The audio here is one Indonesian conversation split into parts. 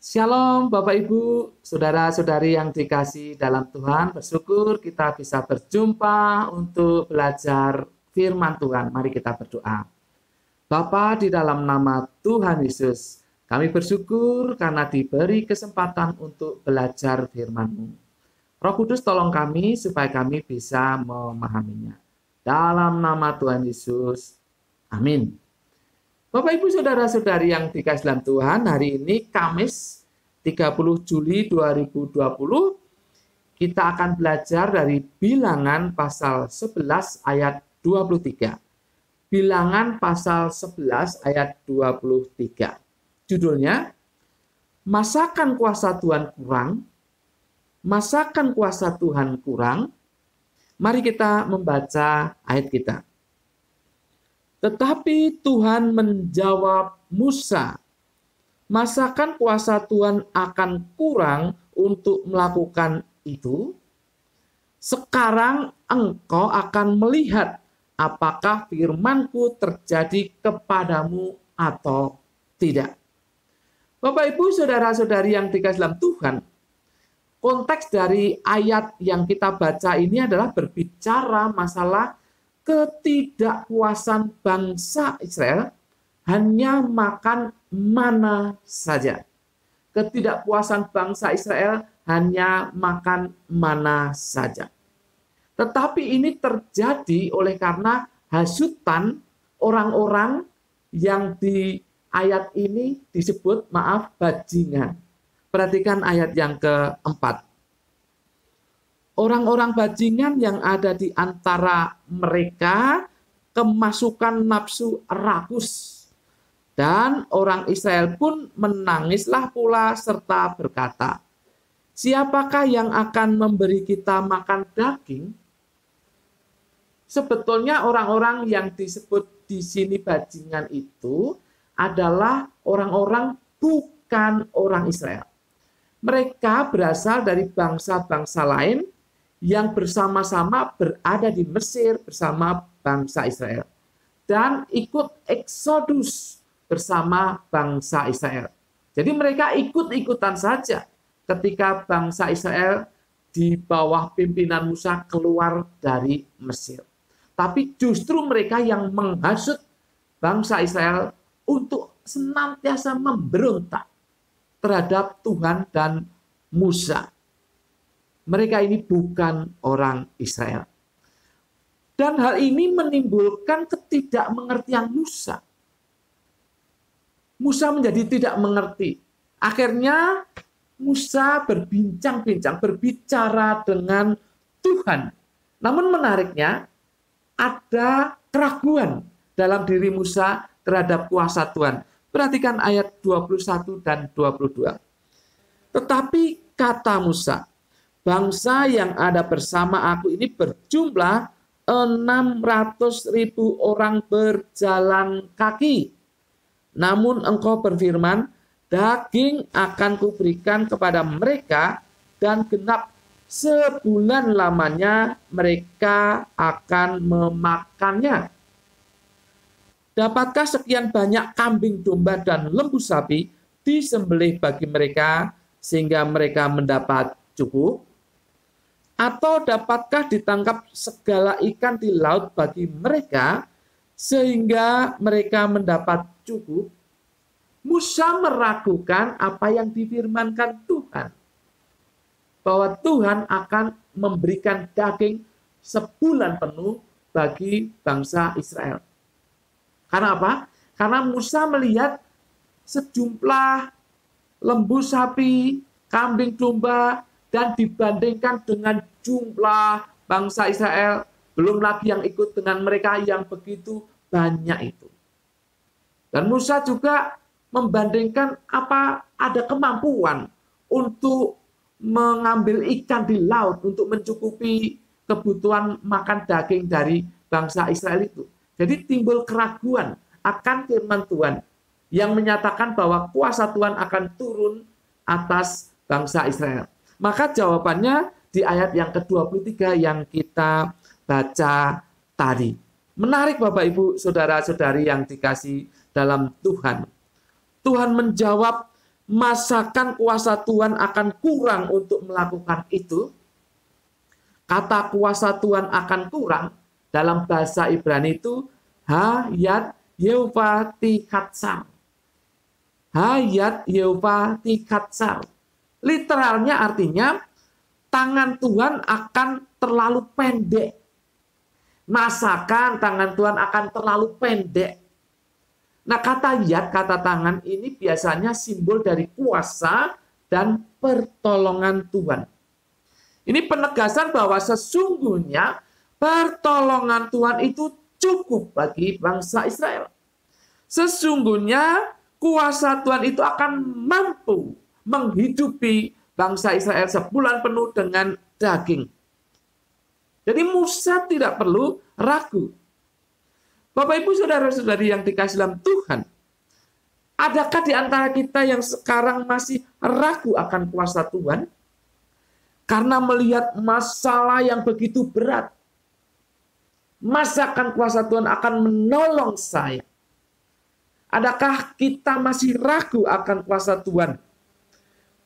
Shalom Bapak Ibu, saudara-saudari yang dikasihi dalam Tuhan. Bersyukur kita bisa berjumpa untuk belajar firman Tuhan. Mari kita berdoa. Bapa, di dalam nama Tuhan Yesus, kami bersyukur karena diberi kesempatan untuk belajar firman-Mu. Roh Kudus tolong kami supaya kami bisa memahaminya. Dalam nama Tuhan Yesus, amin. Bapak Ibu saudara-saudari yang dikasihi dalam Tuhan, hari ini Kamis 30 Juli 2020 kita akan belajar dari Bilangan pasal 11 ayat 23. Bilangan pasal 11 ayat 23. Judulnya, Masakan kuasa Tuhan kurang? Masakan kuasa Tuhan kurang? Mari kita membaca ayat kita. Tetapi Tuhan menjawab Musa, masakan kuasa Tuhan akan kurang untuk melakukan itu? Sekarang engkau akan melihat apakah firman-Ku terjadi kepadamu atau tidak. Bapak Ibu saudara-saudari yang dikasihi dalam Tuhan, konteks dari ayat yang kita baca ini adalah berbicara masalah ketidakpuasan bangsa Israel hanya makan mana saja. Ketidakpuasan bangsa Israel hanya makan mana saja. Tetapi ini terjadi oleh karena hasutan orang-orang yang di ayat ini disebut, bajingan. Perhatikan ayat yang keempat. Orang-orang bajingan yang ada di antara mereka kemasukan nafsu rakus. Dan orang Israel pun menangislah pula serta berkata, siapakah yang akan memberi kita makan daging? Sebetulnya orang-orang yang disebut di sini bajingan itu adalah orang-orang bukan orang Israel. Mereka berasal dari bangsa-bangsa lain yang bersama-sama berada di Mesir bersama bangsa Israel dan ikut eksodus bersama bangsa Israel. Jadi mereka ikut-ikutan saja ketika bangsa Israel di bawah pimpinan Musa keluar dari Mesir. Tapi justru mereka yang menghasut bangsa Israel untuk senantiasa memberontak terhadap Tuhan dan Musa. Mereka ini bukan orang Israel. Dan hal ini menimbulkan ketidakmengertian Musa. Musa menjadi tidak mengerti. Akhirnya Musa berbincang-bincang, berbicara dengan Tuhan. Namun menariknya, ada keraguan dalam diri Musa terhadap kuasa Tuhan. Perhatikan ayat 21 dan 22. Tetapi kata Musa, bangsa yang ada bersama aku ini berjumlah 600.000 orang berjalan kaki. Namun engkau berfirman, daging akan kuberikan kepada mereka dan genap sebulan lamanya mereka akan memakannya. Dapatkah sekian banyak kambing domba dan lembu sapi disembelih bagi mereka sehingga mereka mendapat cukup? Atau dapatkah ditangkap segala ikan di laut bagi mereka sehingga mereka mendapat cukup? Musa meragukan apa yang difirmankan Tuhan, bahwa Tuhan akan memberikan daging sebulan penuh bagi bangsa Israel. Karena apa? Karena Musa melihat sejumlah lembu sapi, kambing domba, dan dibandingkan dengan jumlah bangsa Israel, belum lagi yang ikut dengan mereka yang begitu banyak itu. Dan Musa juga membandingkan apa ada kemampuan untuk mengambil ikan di laut untuk mencukupi kebutuhan makan daging dari bangsa Israel itu. Jadi timbul keraguan akan firman Tuhan yang menyatakan bahwa kuasa Tuhan akan turun atas bangsa Israel. Maka jawabannya di ayat yang ke-23 yang kita baca tadi. Menarik Bapak Ibu, saudara-saudari yang dikasihi dalam Tuhan. Tuhan menjawab masakan kuasa Tuhan akan kurang untuk melakukan itu? Kata kuasa Tuhan akan kurang dalam bahasa Ibrani itu hayat Yehova tikatsar. Hayat Yehova tikatsar. Literalnya artinya tangan Tuhan akan terlalu pendek. Masakan tangan Tuhan akan terlalu pendek. Nah, kata yad, kata tangan ini biasanya simbol dari kuasa dan pertolongan Tuhan. Ini penegasan bahwa sesungguhnya pertolongan Tuhan itu cukup bagi bangsa Israel. Sesungguhnya kuasa Tuhan itu akan mampu menghidupi bangsa Israel sebulan penuh dengan daging. Jadi Musa tidak perlu ragu. Bapak, Ibu, saudara-saudari yang dikasihi dalam Tuhan, adakah di antara kita yang sekarang masih ragu akan kuasa Tuhan? Karena melihat masalah yang begitu berat. Masakan kuasa Tuhan akan menolong saya? Adakah kita masih ragu akan kuasa Tuhan?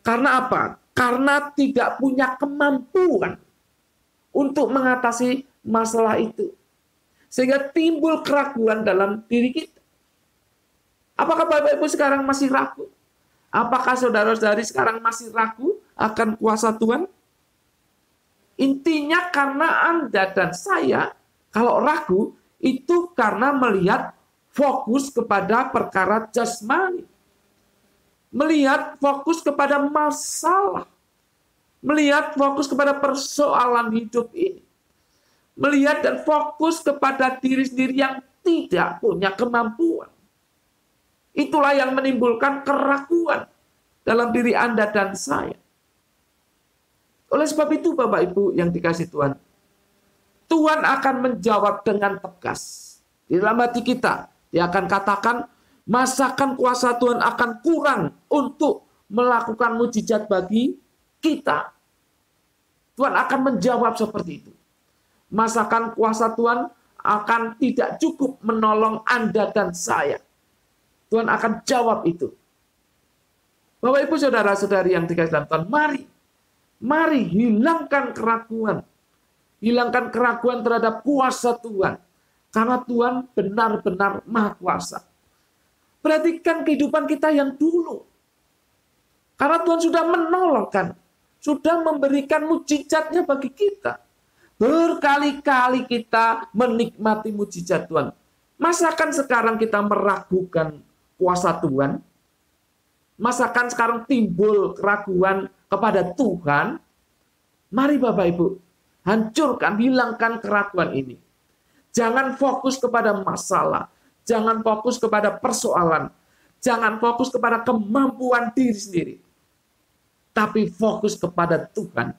Karena apa? Karena tidak punya kemampuan untuk mengatasi masalah itu. Sehingga timbul keraguan dalam diri kita. Apakah Bapak Ibu sekarang masih ragu? Apakah saudara-saudari sekarang masih ragu akan kuasa Tuhan? Intinya karena Anda dan saya, kalau ragu, itu karena melihat fokus kepada perkara jasmani. Melihat fokus kepada masalah. Melihat fokus kepada persoalan hidup ini. Melihat dan fokus kepada diri sendiri yang tidak punya kemampuan. Itulah yang menimbulkan keraguan dalam diri Anda dan saya. Oleh sebab itu, Bapak Ibu yang dikasihi Tuhan, Tuhan akan menjawab dengan tegas. Di dalam hati kita, Dia akan katakan, masakan kuasa Tuhan akan kurang untuk melakukan mujizat bagi kita. Tuhan akan menjawab seperti itu. Masakan kuasa Tuhan akan tidak cukup menolong Anda dan saya. Tuhan akan jawab itu. Bapak Ibu saudara-saudari yang dikasihi dalam Tuhan, mari hilangkan keraguan. Hilangkan keraguan terhadap kuasa Tuhan. Karena Tuhan benar-benar Maha Kuasa. Perhatikan kehidupan kita yang dulu. Karena Tuhan sudah menolongkan. Sudah memberikan mujizatnya bagi kita. Berkali-kali kita menikmati mujizat Tuhan. Masakan sekarang kita meragukan kuasa Tuhan? Masakan sekarang timbul keraguan kepada Tuhan? Mari Bapak Ibu, hancurkan, hilangkan keraguan ini. Jangan fokus kepada masalah. Jangan fokus kepada persoalan. Jangan fokus kepada kemampuan diri sendiri. Tapi fokus kepada Tuhan.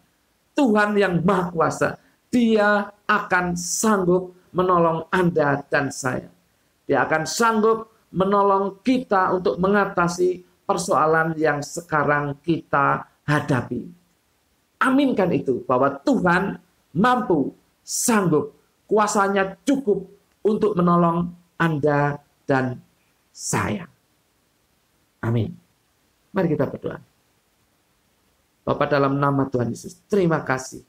Tuhan yang Maha Kuasa. Dia akan sanggup menolong Anda dan saya. Dia akan sanggup menolong kita untuk mengatasi persoalan yang sekarang kita hadapi. Aminkan itu, bahwa Tuhan mampu, sanggup, kuasanya cukup untuk menolong Anda dan saya. Amin. Mari kita berdoa. Bapa, dalam nama Tuhan Yesus, terima kasih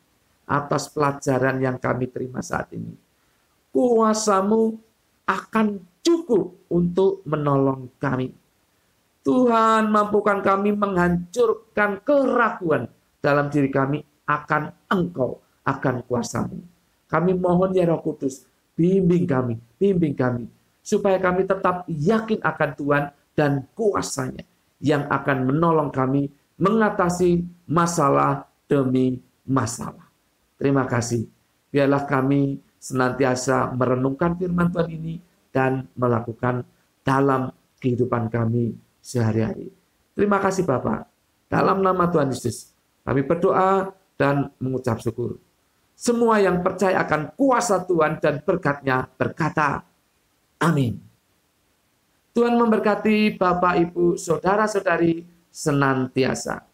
atas pelajaran yang kami terima saat ini. Kuasa-Mu akan cukup untuk menolong kami. Tuhan, mampukan kami menghancurkan keraguan dalam diri kami akan Engkau, akan kuasa-Mu. Kami mohon ya Roh Kudus, bimbing kami, supaya kami tetap yakin akan Tuhan dan kuasa-Nya yang akan menolong kami mengatasi masalah demi masalah. Terima kasih. Biarlah kami senantiasa merenungkan firman Tuhan ini dan melakukan dalam kehidupan kami sehari-hari. Terima kasih Bapak. Dalam nama Tuhan Yesus, kami berdoa dan mengucap syukur. Semua yang percaya akan kuasa Tuhan dan berkat-Nya berkata, amin. Tuhan memberkati Bapak, Ibu, saudara-saudari senantiasa.